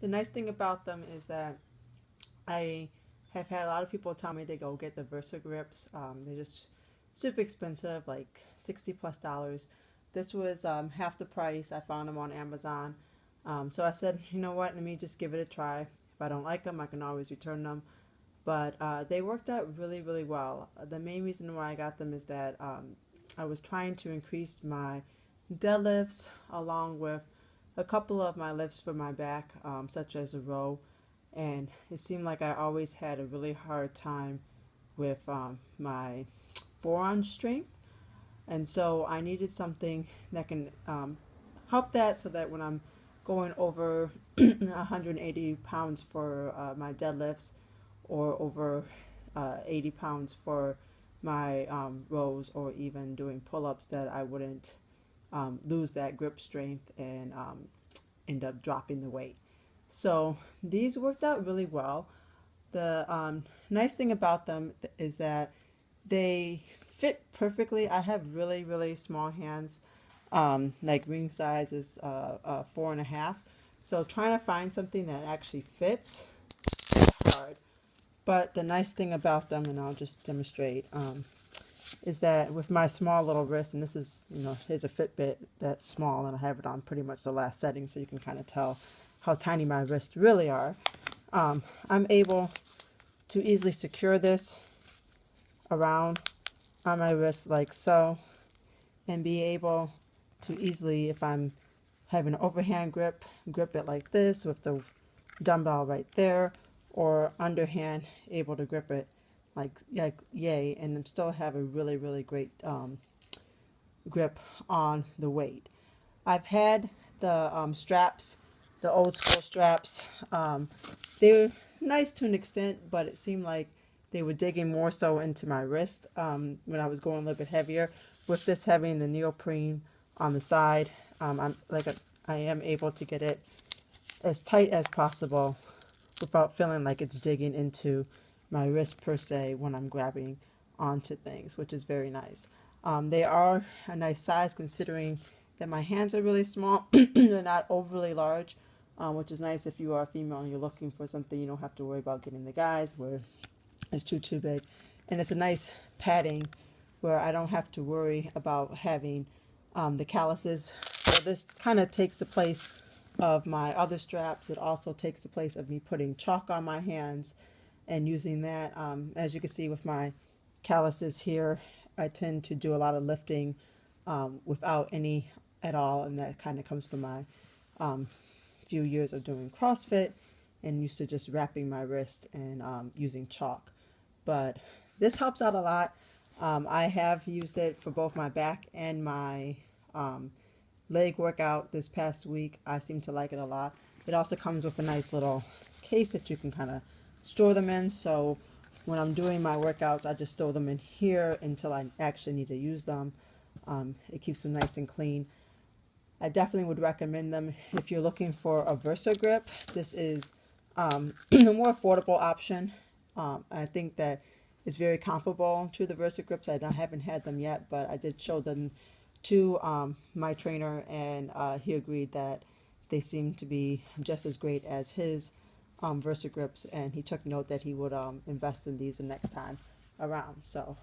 The nice thing about them is that I have had a lot of people tell me they go get the Versa grips. They're just super expensive, like 60 plus dollars. This was half the price. I found them on Amazon. So I said, you know what, let me just give it a try. If I don't like them, I can always return them. But they worked out really, really well. The main reason why I got them is that I was trying to increase my deadlifts along with a couple of my lifts for my back, such as a row. And it seemed like I always had a really hard time with my forearm strength. And so I needed something that can help that so that when I'm going over 180 pounds for my deadlifts or over 80 pounds for my rows or even doing pull ups, that I wouldn't lose that grip strength and end up dropping the weight. So these worked out really well. The nice thing about them is that they fit perfectly. I have really, really small hands. Like ring size is 4.5. So trying to find something that actually fits is hard. But the nice thing about them, and I'll just demonstrate, is that with my small little wrist, and this is, here's a Fitbit that's small, and I have it on pretty much the last setting, so you can kind of tell how tiny my wrists really are. I'm able to easily secure this around on my wrist like so, and be able to easily, if I'm having an overhand grip it like this with the dumbbell right there, or underhand, able to grip it like yay, and still have a really, really great grip on the weight. I've had the straps, the old school straps. They were nice to an extent, but it seemed like they were digging more so into my wrist when I was going a little bit heavier. With this having the neoprene on the side, I am able to get it as tight as possible without feeling like it's digging into my wrist per se when I'm grabbing onto things, which is very nice. They are a nice size considering that my hands are really small. They're not overly large, which is nice if you are a female and you're looking for something. You don't have to worry about getting the guys where it's too big. And it's a nice padding where I don't have to worry about having the calluses. So this kind of takes the place of my other straps. It also takes the place of me putting chalk on my hands and using that. As you can see with my calluses here, I tend to do a lot of lifting without any at all, and that kind of comes from my few years of doing CrossFit and used to just wrapping my wrist and using chalk. But this helps out a lot. I have used it for both my back and my leg workout this past week. I seem to like it a lot. It also comes with a nice little case that you can kind of store them in. So when I'm doing my workouts, I just store them in here until I actually need to use them. It keeps them nice and clean. I definitely would recommend them if you're looking for a Versa grip. This is a more affordable option. I think that it's very comparable to the Versa grips. I haven't had them yet, but I did show them to my trainer, and he agreed that they seem to be just as great as his Versa grips, and he took note that he would invest in these the next time around. So